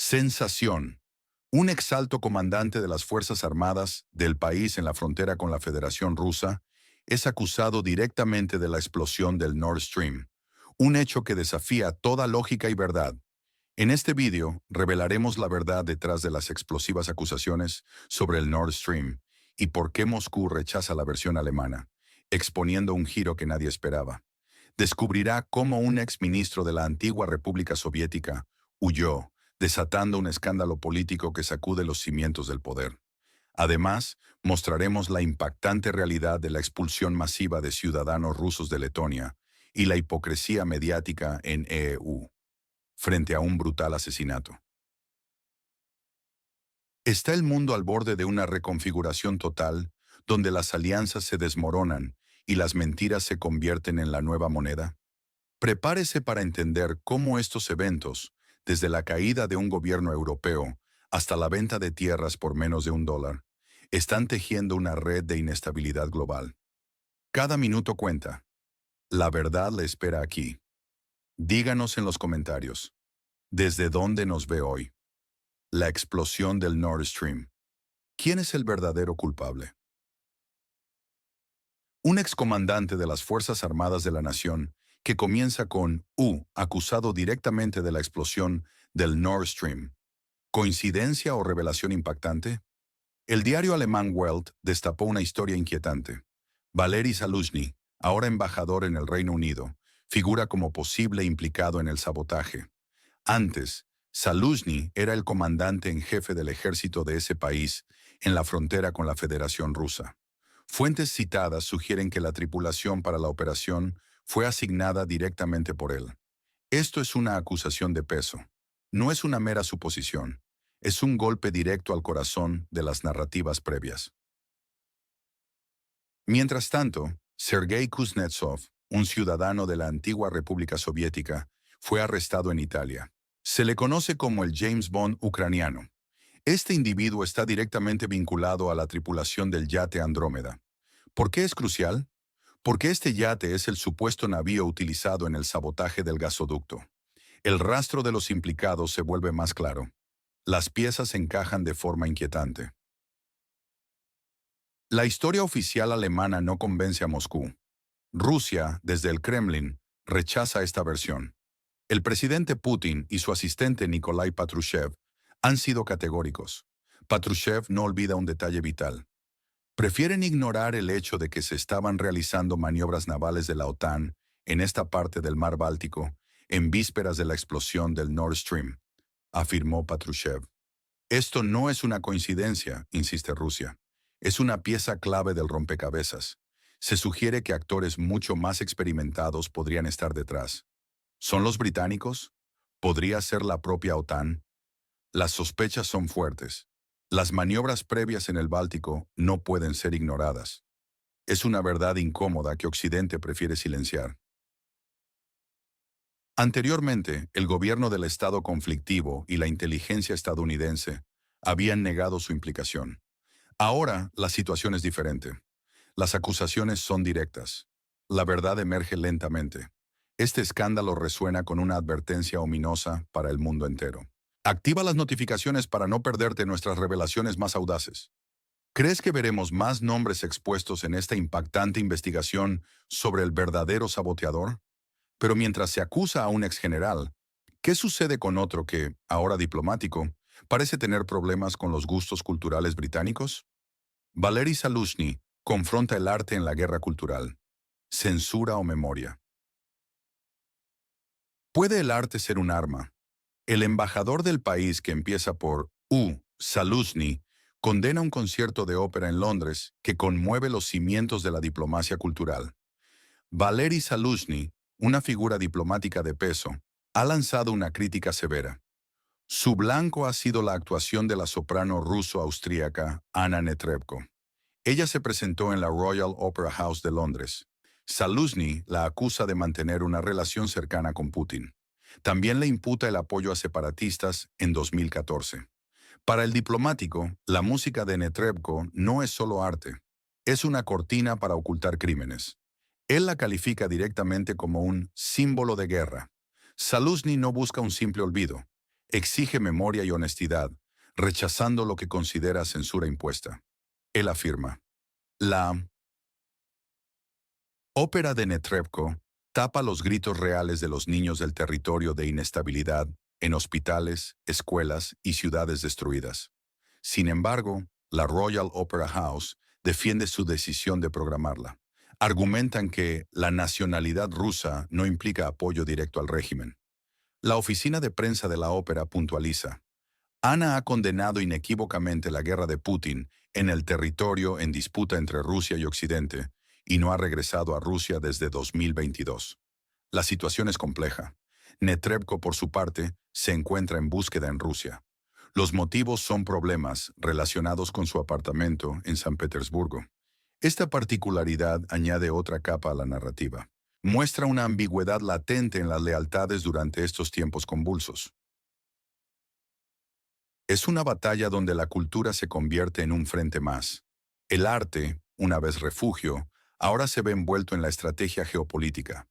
Sensación. Un exalto comandante de las Fuerzas Armadas del país en la frontera con la Federación Rusa es acusado directamente de la explosión del Nord Stream, un hecho que desafía toda lógica y verdad. En este vídeo revelaremos la verdad detrás de las explosivas acusaciones sobre el Nord Stream y por qué Moscú rechaza la versión alemana, exponiendo un giro que nadie esperaba. Descubrirá cómo un exministro de la antigua República Soviética huyó, desatando un escándalo político que sacude los cimientos del poder. Además, mostraremos la impactante realidad de la expulsión masiva de ciudadanos rusos de Letonia y la hipocresía mediática en EU, frente a un brutal asesinato. ¿Está el mundo al borde de una reconfiguración total, donde las alianzas se desmoronan y las mentiras se convierten en la nueva moneda? Prepárese para entender cómo estos eventos, desde la caída de un gobierno europeo hasta la venta de tierras por menos de $1, están tejiendo una red de inestabilidad global. Cada minuto cuenta. La verdad le espera aquí. Díganos en los comentarios. ¿Desde dónde nos ve hoy? La explosión del Nord Stream. ¿Quién es el verdadero culpable? Un excomandante de las Fuerzas Armadas de la Nación, que comienza con acusado directamente de la explosión del Nord Stream. ¿Coincidencia o revelación impactante? El diario alemán Welt destapó una historia inquietante. Valery Zaluzhny, ahora embajador en el Reino Unido, figura como posible implicado en el sabotaje. Antes, Zaluzhny era el comandante en jefe del ejército de ese país, en la frontera con la Federación Rusa. Fuentes citadas sugieren que la tripulación para la operación fue asignada directamente por él. Esto es una acusación de peso. No es una mera suposición. Es un golpe directo al corazón de las narrativas previas. Mientras tanto, Sergei Kuznetsov, un ciudadano de la antigua República Soviética, fue arrestado en Italia. Se le conoce como el James Bond ucraniano. Este individuo está directamente vinculado a la tripulación del yate Andrómeda. ¿Por qué es crucial? Porque este yate es el supuesto navío utilizado en el sabotaje del gasoducto. El rastro de los implicados se vuelve más claro. Las piezas encajan de forma inquietante. La historia oficial alemana no convence a Moscú. Rusia, desde el Kremlin, rechaza esta versión. El presidente Putin y su asistente Nikolai Patrushev han sido categóricos. Patrushev no olvida un detalle vital. Prefieren ignorar el hecho de que se estaban realizando maniobras navales de la OTAN en esta parte del mar Báltico en vísperas de la explosión del Nord Stream, afirmó Patrushev. Esto no es una coincidencia, insiste Rusia. Es una pieza clave del rompecabezas. Se sugiere que actores mucho más experimentados podrían estar detrás. ¿Son los británicos? ¿Podría ser la propia OTAN? Las sospechas son fuertes. Las maniobras previas en el Báltico no pueden ser ignoradas. Es una verdad incómoda que Occidente prefiere silenciar. Anteriormente, el gobierno del Estado conflictivo y la inteligencia estadounidense habían negado su implicación. Ahora, la situación es diferente. Las acusaciones son directas. La verdad emerge lentamente. Este escándalo resuena con una advertencia ominosa para el mundo entero. Activa las notificaciones para no perderte nuestras revelaciones más audaces. ¿Crees que veremos más nombres expuestos en esta impactante investigación sobre el verdadero saboteador? Pero mientras se acusa a un exgeneral, ¿qué sucede con otro que, ahora diplomático, parece tener problemas con los gustos culturales británicos? Valery Zaluzhny confronta el arte en la guerra cultural. ¿Censura o memoria? ¿Puede el arte ser un arma? El embajador del país que empieza por Zaluzhny, condena un concierto de ópera en Londres que conmueve los cimientos de la diplomacia cultural. Valery Zaluzhny, una figura diplomática de peso, ha lanzado una crítica severa. Su blanco ha sido la actuación de la soprano ruso-austríaca Anna Netrebko. Ella se presentó en la Royal Opera House de Londres. Zaluzhny la acusa de mantener una relación cercana con Putin. También le imputa el apoyo a separatistas en 2014. Para el diplomático, la música de Netrebko no es solo arte, es una cortina para ocultar crímenes. Él la califica directamente como un símbolo de guerra. Zaluzhny no busca un simple olvido. Exige memoria y honestidad, rechazando lo que considera censura impuesta. Él afirma, la ópera de Netrebko tapa los gritos reales de los niños del territorio de inestabilidad en hospitales, escuelas y ciudades destruidas. Sin embargo, la Royal Opera House defiende su decisión de programarla. Argumentan que la nacionalidad rusa no implica apoyo directo al régimen. La oficina de prensa de la ópera puntualiza: Ana ha condenado inequívocamente la guerra de Putin en el territorio en disputa entre Rusia y Occidente y no ha regresado a Rusia desde 2022. La situación es compleja. Netrebko, por su parte, se encuentra en búsqueda en Rusia. Los motivos son problemas relacionados con su apartamento en San Petersburgo. Esta particularidad añade otra capa a la narrativa. Muestra una ambigüedad latente en las lealtades durante estos tiempos convulsos. Es una batalla donde la cultura se convierte en un frente más. El arte, una vez refugio, ahora se ve envuelto en la estrategia geopolítica,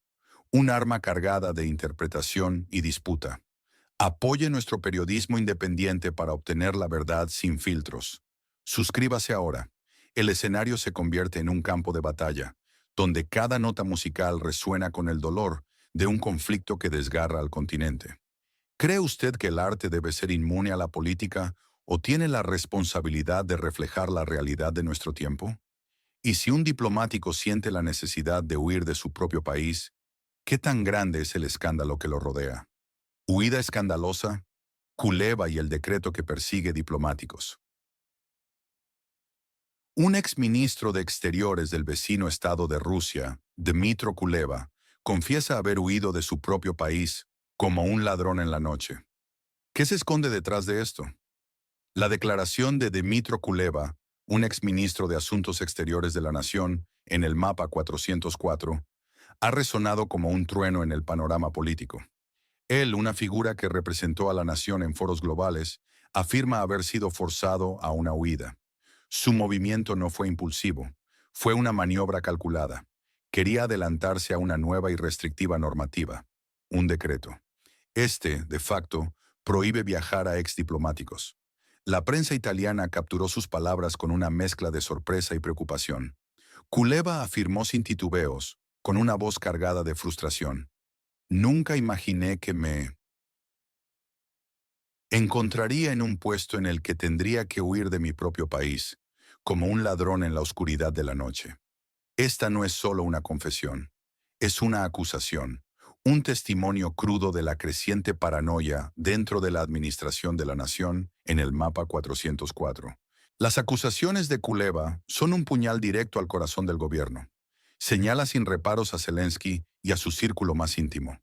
un arma cargada de interpretación y disputa. Apoye nuestro periodismo independiente para obtener la verdad sin filtros. Suscríbase ahora. El escenario se convierte en un campo de batalla, donde cada nota musical resuena con el dolor de un conflicto que desgarra al continente. ¿Cree usted que el arte debe ser inmune a la política o tiene la responsabilidad de reflejar la realidad de nuestro tiempo? Y si un diplomático siente la necesidad de huir de su propio país, ¿qué tan grande es el escándalo que lo rodea? Huida escandalosa, Kuleva y el decreto que persigue diplomáticos. Un exministro de Exteriores del vecino estado de Rusia, Dmytro Kuleva, confiesa haber huido de su propio país como un ladrón en la noche. ¿Qué se esconde detrás de esto? La declaración de Dmytro Kuleva, un exministro de Asuntos Exteriores de la Nación, en el Mapa 404, ha resonado como un trueno en el panorama político. Él, una figura que representó a la nación en foros globales, afirma haber sido forzado a una huida. Su movimiento no fue impulsivo, fue una maniobra calculada. Quería adelantarse a una nueva y restrictiva normativa, un decreto. Este, de facto, prohíbe viajar a exdiplomáticos. La prensa italiana capturó sus palabras con una mezcla de sorpresa y preocupación. Kuleva afirmó sin titubeos, con una voz cargada de frustración: Nunca imaginé que me encontraría en un puesto en el que tendría que huir de mi propio país, como un ladrón en la oscuridad de la noche. Esta no es solo una confesión, es una acusación, un testimonio crudo de la creciente paranoia dentro de la administración de la nación en el Mapa 404. Las acusaciones de Kuleva son un puñal directo al corazón del gobierno. Señala sin reparos a Zelensky y a su círculo más íntimo.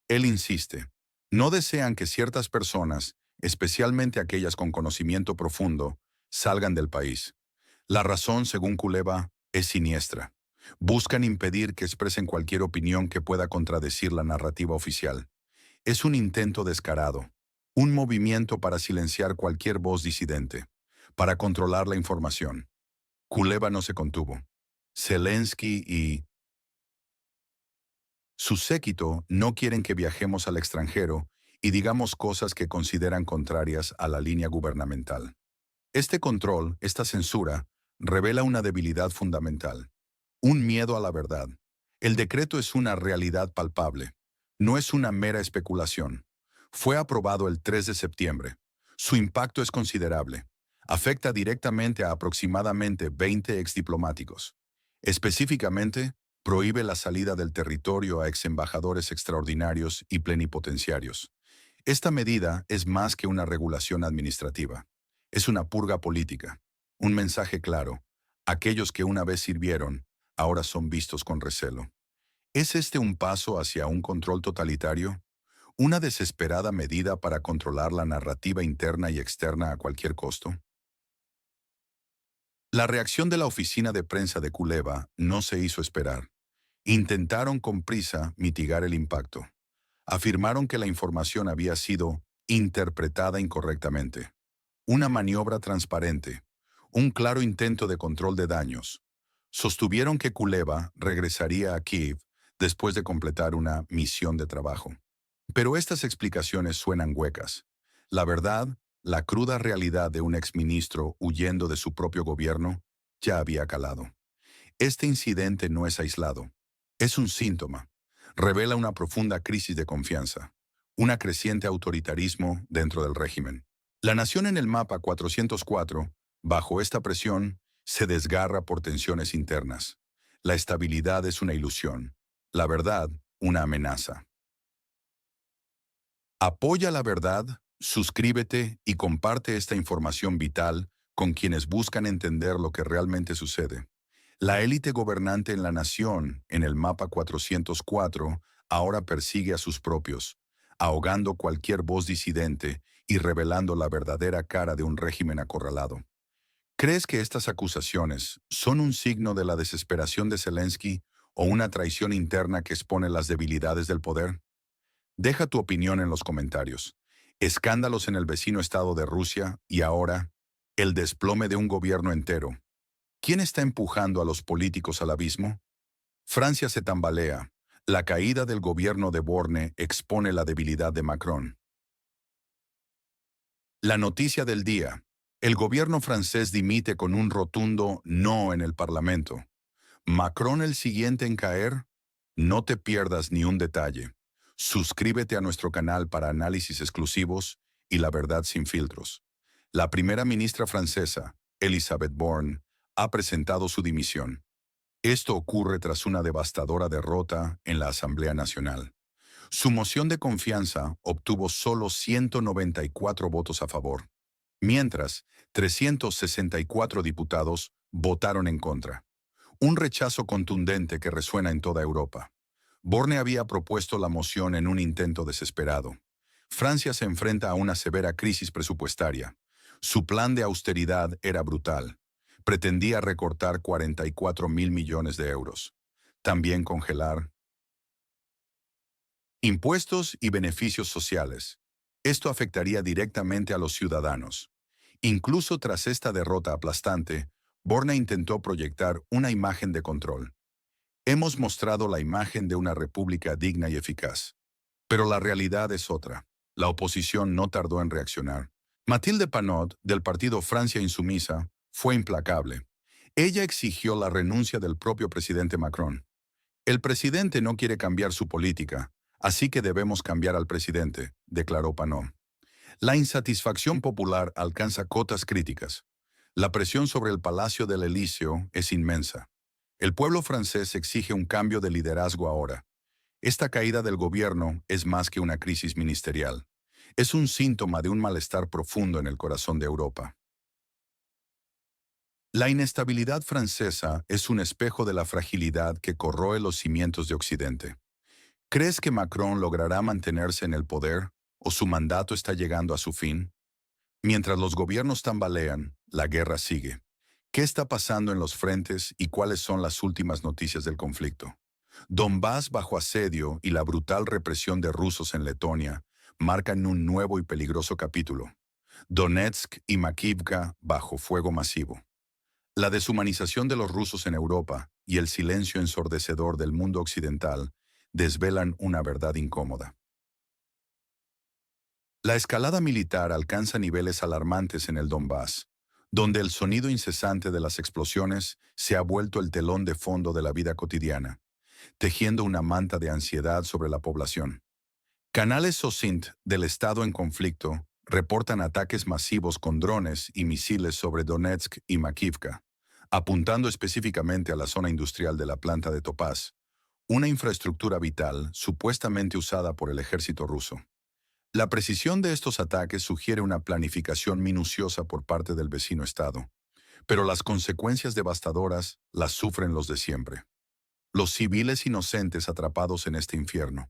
Él insiste, no desean que ciertas personas, especialmente aquellas con conocimiento profundo, salgan del país. La razón, según Kuleva, es siniestra. Buscan impedir que expresen cualquier opinión que pueda contradecir la narrativa oficial. Es un intento descarado, un movimiento para silenciar cualquier voz disidente, para controlar la información. Kuleva no se contuvo. Zelensky y su séquito no quieren que viajemos al extranjero y digamos cosas que consideran contrarias a la línea gubernamental. Este control, esta censura, revela una debilidad fundamental, un miedo a la verdad. El decreto es una realidad palpable, no es una mera especulación. Fue aprobado el 3 de septiembre. Su impacto es considerable. Afecta directamente a aproximadamente 20 exdiplomáticos. Específicamente, prohíbe la salida del territorio a exembajadores extraordinarios y plenipotenciarios. Esta medida es más que una regulación administrativa. Es una purga política. Un mensaje claro: aquellos que una vez sirvieron, ahora son vistos con recelo. ¿Es este un paso hacia un control totalitario? ¿Una desesperada medida para controlar la narrativa interna y externa a cualquier costo? La reacción de la oficina de prensa de Kuleva no se hizo esperar. Intentaron con prisa mitigar el impacto. Afirmaron que la información había sido interpretada incorrectamente. Una maniobra transparente, un claro intento de control de daños. Sostuvieron que Kuleva regresaría a Kiev después de completar una misión de trabajo. Pero estas explicaciones suenan huecas. La verdad, la cruda realidad de un exministro huyendo de su propio gobierno, ya había calado. Este incidente no es aislado. Es un síntoma. Revela una profunda crisis de confianza, una creciente autoritarismo dentro del régimen. La nación en el mapa 404, bajo esta presión, se desgarra por tensiones internas. La estabilidad es una ilusión. La verdad, una amenaza. Apoya la verdad, suscríbete y comparte esta información vital con quienes buscan entender lo que realmente sucede. La élite gobernante en la nación, en el mapa 404, ahora persigue a sus propios, ahogando cualquier voz disidente y revelando la verdadera cara de un régimen acorralado. ¿Crees que estas acusaciones son un signo de la desesperación de Zelensky o una traición interna que expone las debilidades del poder? Deja tu opinión en los comentarios. Escándalos en el vecino estado de Rusia y ahora, el desplome de un gobierno entero. ¿Quién está empujando a los políticos al abismo? Francia se tambalea. La caída del gobierno de Borne expone la debilidad de Macron. La noticia del día. El gobierno francés dimite con un rotundo no en el Parlamento. ¿Macron el siguiente en caer? No te pierdas ni un detalle. Suscríbete a nuestro canal para análisis exclusivos y la verdad sin filtros. La primera ministra francesa, Elisabeth Borne, ha presentado su dimisión. Esto ocurre tras una devastadora derrota en la Asamblea Nacional. Su moción de confianza obtuvo solo 194 votos a favor, mientras 364 diputados votaron en contra. Un rechazo contundente que resuena en toda Europa. Borne había propuesto la moción en un intento desesperado. Francia se enfrenta a una severa crisis presupuestaria. Su plan de austeridad era brutal. Pretendía recortar 44.000 millones de euros. También congelar impuestos y beneficios sociales. Esto afectaría directamente a los ciudadanos. Incluso tras esta derrota aplastante, Borne intentó proyectar una imagen de control. Hemos mostrado la imagen de una república digna y eficaz. Pero la realidad es otra. La oposición no tardó en reaccionar. Mathilde Panot, del partido Francia Insumisa, fue implacable. Ella exigió la renuncia del propio presidente Macron. El presidente no quiere cambiar su política, así que debemos cambiar al presidente, declaró Panot. La insatisfacción popular alcanza cotas críticas. La presión sobre el Palacio del Elíseo es inmensa. El pueblo francés exige un cambio de liderazgo ahora. Esta caída del gobierno es más que una crisis ministerial. Es un síntoma de un malestar profundo en el corazón de Europa. La inestabilidad francesa es un espejo de la fragilidad que corroe los cimientos de Occidente. ¿Crees que Macron logrará mantenerse en el poder o su mandato está llegando a su fin? Mientras los gobiernos tambalean, la guerra sigue. ¿Qué está pasando en los frentes y cuáles son las últimas noticias del conflicto? Donbass bajo asedio y la brutal represión de rusos en Letonia marcan un nuevo y peligroso capítulo. Donetsk y Makivka bajo fuego masivo. La deshumanización de los rusos en Europa y el silencio ensordecedor del mundo occidental desvelan una verdad incómoda. La escalada militar alcanza niveles alarmantes en el Donbass, donde el sonido incesante de las explosiones se ha vuelto el telón de fondo de la vida cotidiana, tejiendo una manta de ansiedad sobre la población. Canales SOSINT del estado en conflicto reportan ataques masivos con drones y misiles sobre Donetsk y Makivka, apuntando específicamente a la zona industrial de la planta de Topaz, una infraestructura vital supuestamente usada por el ejército ruso. La precisión de estos ataques sugiere una planificación minuciosa por parte del vecino estado, pero las consecuencias devastadoras las sufren los de siempre. Los civiles inocentes atrapados en este infierno.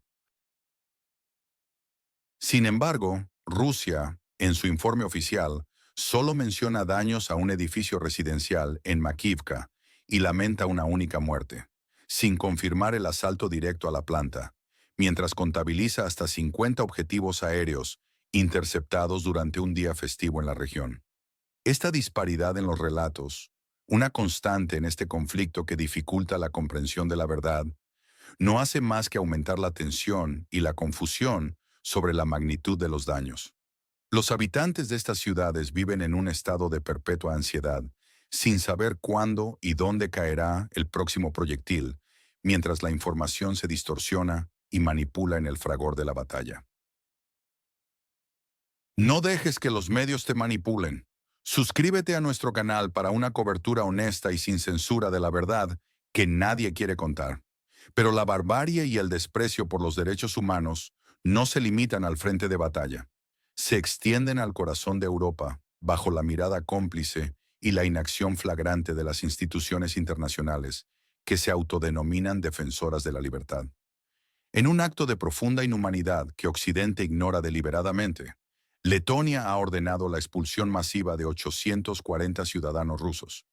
Sin embargo, Rusia, en su informe oficial, solo menciona daños a un edificio residencial en Makivka y lamenta una única muerte, sin confirmar el asalto directo a la planta, mientras contabiliza hasta 50 objetivos aéreos interceptados durante un día festivo en la región. Esta disparidad en los relatos, una constante en este conflicto que dificulta la comprensión de la verdad, no hace más que aumentar la tensión y la confusión sobre la magnitud de los daños. Los habitantes de estas ciudades viven en un estado de perpetua ansiedad, sin saber cuándo y dónde caerá el próximo proyectil, mientras la información se distorsiona y manipula en el fragor de la batalla. No dejes que los medios te manipulen. Suscríbete a nuestro canal para una cobertura honesta y sin censura de la verdad que nadie quiere contar. Pero la barbarie y el desprecio por los derechos humanos no se limitan al frente de batalla. Se extienden al corazón de Europa, bajo la mirada cómplice y la inacción flagrante de las instituciones internacionales, que se autodenominan defensoras de la libertad. En un acto de profunda inhumanidad que Occidente ignora deliberadamente, Letonia ha ordenado la expulsión masiva de 840 ciudadanos rusos.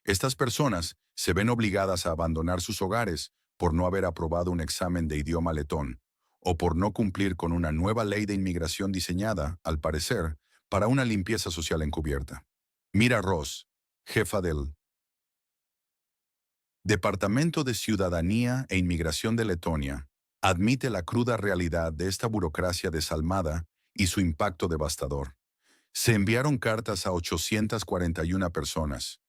Estas personas se ven obligadas a abandonar sus hogares por no haber aprobado un examen de idioma letón o por no cumplir con una nueva ley de inmigración diseñada, al parecer, para una limpieza social encubierta. Mira Ross, jefa del Departamento de Ciudadanía e Inmigración de Letonia, admite la cruda realidad de esta burocracia desalmada y su impacto devastador. Se enviaron cartas a 841 personas.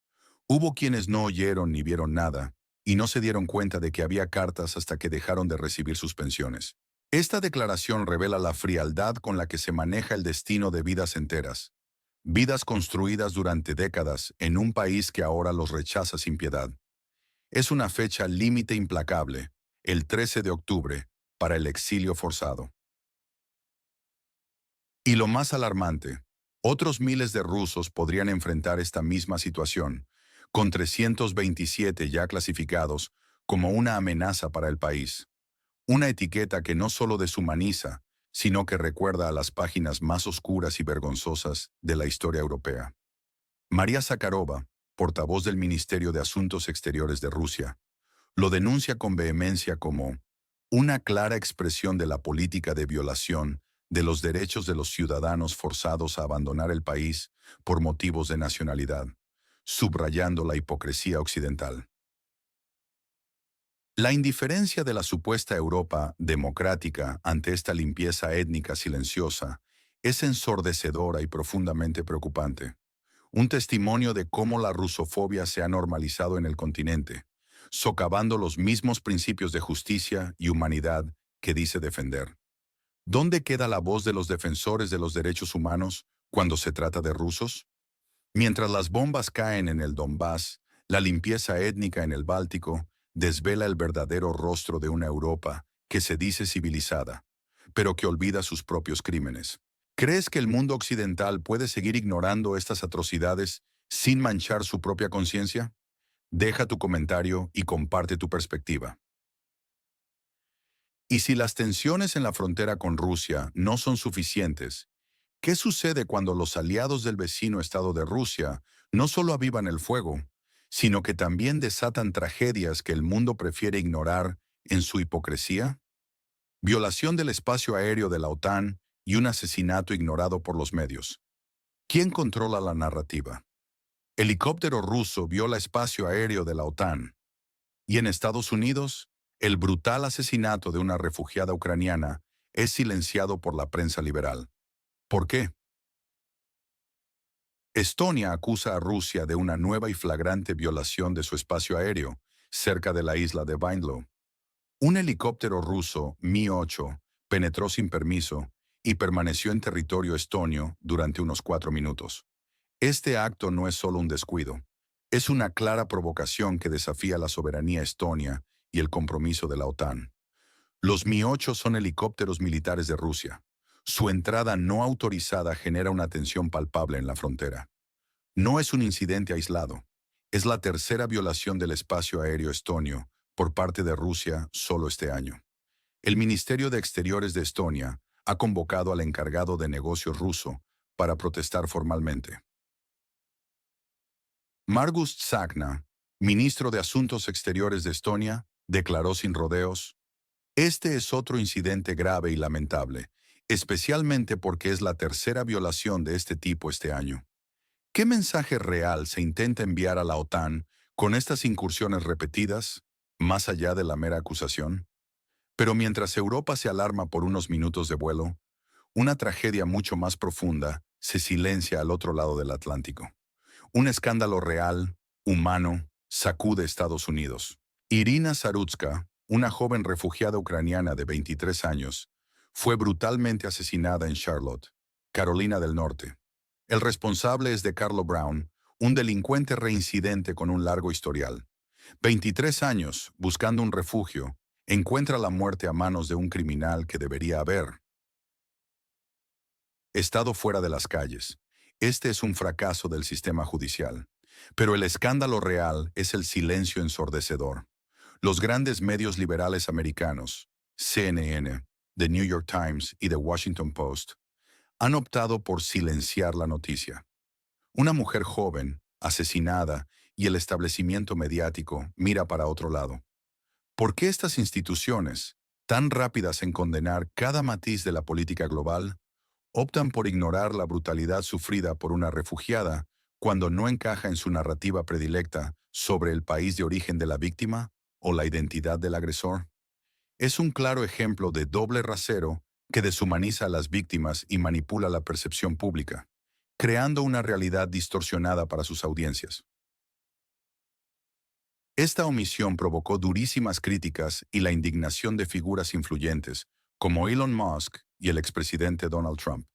Hubo quienes no oyeron ni vieron nada, y no se dieron cuenta de que había cartas hasta que dejaron de recibir sus pensiones. Esta declaración revela la frialdad con la que se maneja el destino de vidas enteras, vidas construidas durante décadas en un país que ahora los rechaza sin piedad. Es una fecha límite implacable, el 13 de octubre, para el exilio forzado. Y lo más alarmante, otros miles de rusos podrían enfrentar esta misma situación, con 327 ya clasificados como una amenaza para el país. Una etiqueta que no solo deshumaniza, sino que recuerda a las páginas más oscuras y vergonzosas de la historia europea. María Zakharova, portavoz del Ministerio de Asuntos Exteriores de Rusia, lo denuncia con vehemencia como una clara expresión de la política de violación de los derechos de los ciudadanos forzados a abandonar el país por motivos de nacionalidad, subrayando la hipocresía occidental. La indiferencia de la supuesta Europa democrática ante esta limpieza étnica silenciosa es ensordecedora y profundamente preocupante. Un testimonio de cómo la rusofobia se ha normalizado en el continente, socavando los mismos principios de justicia y humanidad que dice defender. ¿Dónde queda la voz de los defensores de los derechos humanos cuando se trata de rusos? Mientras las bombas caen en el Donbass, la limpieza étnica en el Báltico desvela el verdadero rostro de una Europa que se dice civilizada, pero que olvida sus propios crímenes. ¿Crees que el mundo occidental puede seguir ignorando estas atrocidades sin manchar su propia conciencia? Deja tu comentario y comparte tu perspectiva. Y si las tensiones en la frontera con Rusia no son suficientes, ¿qué sucede cuando los aliados del vecino Estado de Rusia no solo avivan el fuego, sino que también desatan tragedias que el mundo prefiere ignorar en su hipocresía? Violación del espacio aéreo de la OTAN y un asesinato ignorado por los medios. ¿Quién controla la narrativa? Helicóptero ruso viola espacio aéreo de la OTAN. Y en Estados Unidos, el brutal asesinato de una refugiada ucraniana es silenciado por la prensa liberal. ¿Por qué? Estonia acusa a Rusia de una nueva y flagrante violación de su espacio aéreo, cerca de la isla de Vaindlo. Un helicóptero ruso, Mi-8, penetró sin permiso y permaneció en territorio estonio durante unos 4 minutos. Este acto no es solo un descuido, es una clara provocación que desafía la soberanía estonia y el compromiso de la OTAN. Los Mi-8 son helicópteros militares de Rusia. Su entrada no autorizada genera una tensión palpable en la frontera. No es un incidente aislado, es la tercera violación del espacio aéreo estonio por parte de Rusia solo este año. El Ministerio de Exteriores de Estonia ha convocado al encargado de negocios ruso para protestar formalmente. Margus Tsahkna, ministro de Asuntos Exteriores de Estonia, declaró sin rodeos: "Este es otro incidente grave y lamentable, especialmente porque es la tercera violación de este tipo este año". ¿Qué mensaje real se intenta enviar a la OTAN con estas incursiones repetidas, más allá de la mera acusación? Pero mientras Europa se alarma por unos minutos de vuelo, Una tragedia mucho más profunda se silencia al otro lado del Atlántico. Un escándalo real, humano, sacude Estados Unidos. Irina Sarutska, una joven refugiada ucraniana de 23 años, fue brutalmente asesinada en Charlotte, Carolina del Norte. El responsable es de Carlo Brown, un delincuente reincidente con un largo historial. 23 años, buscando un refugio, encuentra la muerte a manos de un criminal que debería haber estado fuera de las calles. Este es un fracaso del sistema judicial. Pero el escándalo real es el silencio ensordecedor. Los grandes medios liberales americanos, CNN, The New York Times y The Washington Post, han optado por silenciar la noticia. Una mujer joven, asesinada, y el establecimiento mediático mira para otro lado. ¿Por qué estas instituciones, tan rápidas en condenar cada matiz de la política global, optan por ignorar la brutalidad sufrida por una refugiada cuando no encaja en su narrativa predilecta sobre el país de origen de la víctima o la identidad del agresor? Es un claro ejemplo de doble rasero que deshumaniza a las víctimas y manipula la percepción pública, creando una realidad distorsionada para sus audiencias. Esta omisión provocó durísimas críticas y la indignación de figuras influyentes, como Elon Musk y el expresidente Donald Trump.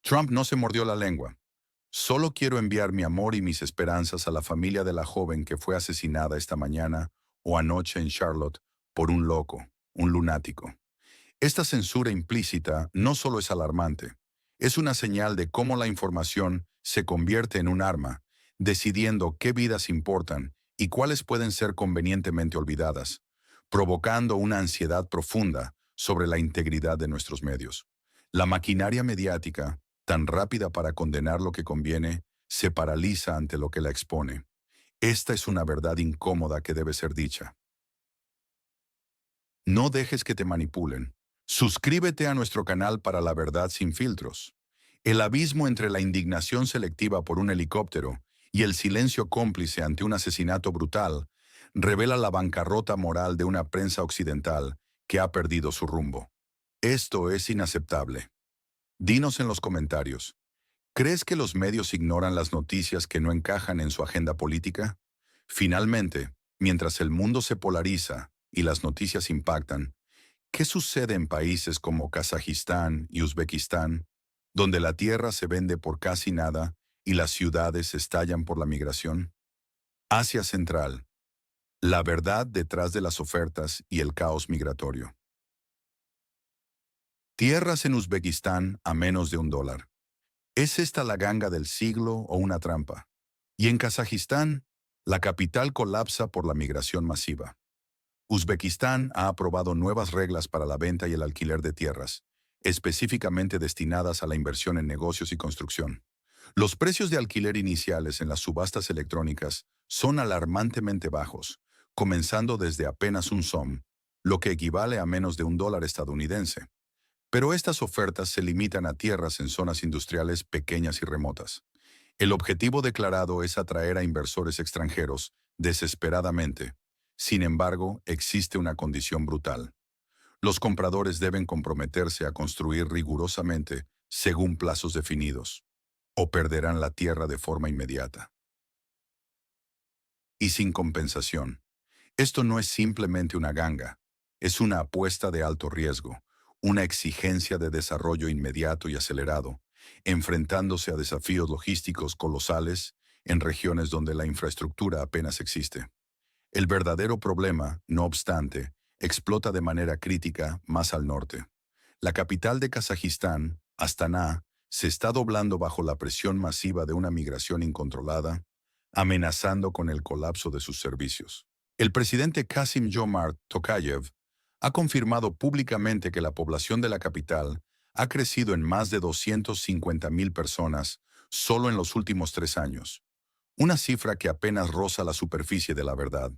Trump no se mordió la lengua. Solo quiero enviar mi amor y mis esperanzas a la familia de la joven que fue asesinada esta mañana o anoche en Charlotte por un loco, un lunático. Esta censura implícita no solo es alarmante, es una señal de cómo la información se convierte en un arma, decidiendo qué vidas importan y cuáles pueden ser convenientemente olvidadas, provocando una ansiedad profunda sobre la integridad de nuestros medios. La maquinaria mediática, tan rápida para condenar lo que conviene, se paraliza ante lo que la expone. Esta es una verdad incómoda que debe ser dicha. No dejes que te manipulen. Suscríbete a nuestro canal para la verdad sin filtros. El abismo entre la indignación selectiva por un helicóptero y el silencio cómplice ante un asesinato brutal revela la bancarrota moral de una prensa occidental que ha perdido su rumbo. Esto es inaceptable. Dinos en los comentarios, ¿crees que los medios ignoran las noticias que no encajan en su agenda política? Finalmente, mientras el mundo se polariza y las noticias impactan, ¿qué sucede en países como Kazajistán y Uzbekistán, donde la tierra se vende por casi nada y las ciudades estallan por la migración? Asia Central, la verdad detrás de las ofertas y el caos migratorio. Tierras en Uzbekistán a menos de $1. ¿Es esta la ganga del siglo o una trampa? Y en Kazajistán, la capital colapsa por la migración masiva. Uzbekistán ha aprobado nuevas reglas para la venta y el alquiler de tierras, específicamente destinadas a la inversión en negocios y construcción. Los precios de alquiler iniciales en las subastas electrónicas son alarmantemente bajos, comenzando desde apenas un SOM, lo que equivale a menos de $1 estadounidense. Pero estas ofertas se limitan a tierras en zonas industriales pequeñas y remotas. El objetivo declarado es atraer a inversores extranjeros desesperadamente. Sin embargo, existe una condición brutal. Los compradores deben comprometerse a construir rigurosamente según plazos definidos, o perderán la tierra de forma inmediata. Y sin compensación. Esto no es simplemente una ganga, es una apuesta de alto riesgo, una exigencia de desarrollo inmediato y acelerado, enfrentándose a desafíos logísticos colosales en regiones donde la infraestructura apenas existe. El verdadero problema, no obstante, explota de manera crítica más al norte. La capital de Kazajistán, Astana, se está doblando bajo la presión masiva de una migración incontrolada, amenazando con el colapso de sus servicios. El presidente Kassym-Jomart Tokayev ha confirmado públicamente que la población de la capital ha crecido en más de 250,000 personas solo en los últimos 3 años, una cifra que apenas roza la superficie de la verdad.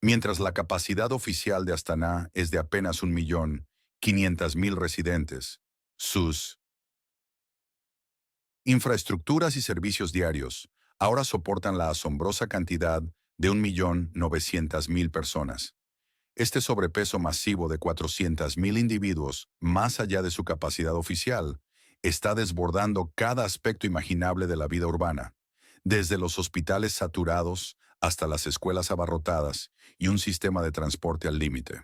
Mientras la capacidad oficial de Astana es de apenas 1,500,000 residentes, sus infraestructuras y servicios diarios ahora soportan la asombrosa cantidad de 1,900,000 personas. Este sobrepeso masivo de 400,000 individuos, más allá de su capacidad oficial, está desbordando cada aspecto imaginable de la vida urbana, desde los hospitales saturados hasta las escuelas abarrotadas y un sistema de transporte al límite.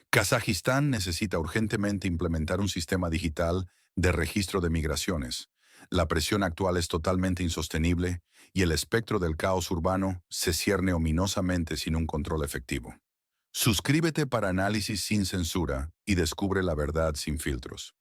Kazajistán necesita urgentemente implementar un sistema digital de registro de migraciones. La presión actual es totalmente insostenible y el espectro del caos urbano se cierne ominosamente sin un control efectivo. Suscríbete para análisis sin censura y descubre la verdad sin filtros.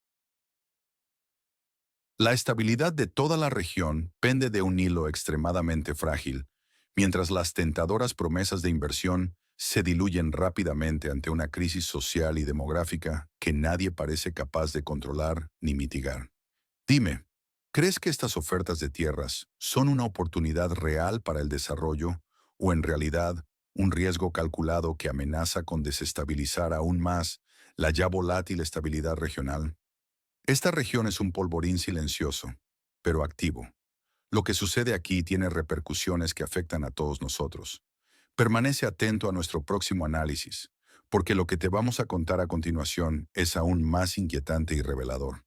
La estabilidad de toda la región pende de un hilo extremadamente frágil, mientras las tentadoras promesas de inversión se diluyen rápidamente ante una crisis social y demográfica que nadie parece capaz de controlar ni mitigar. Dime, ¿crees que estas ofertas de tierras son una oportunidad real para el desarrollo o en realidad un riesgo calculado que amenaza con desestabilizar aún más la ya volátil estabilidad regional? Esta región es un polvorín silencioso, pero activo. Lo que sucede aquí tiene repercusiones que afectan a todos nosotros. Permanece atento a nuestro próximo análisis, porque lo que te vamos a contar a continuación es aún más inquietante y revelador.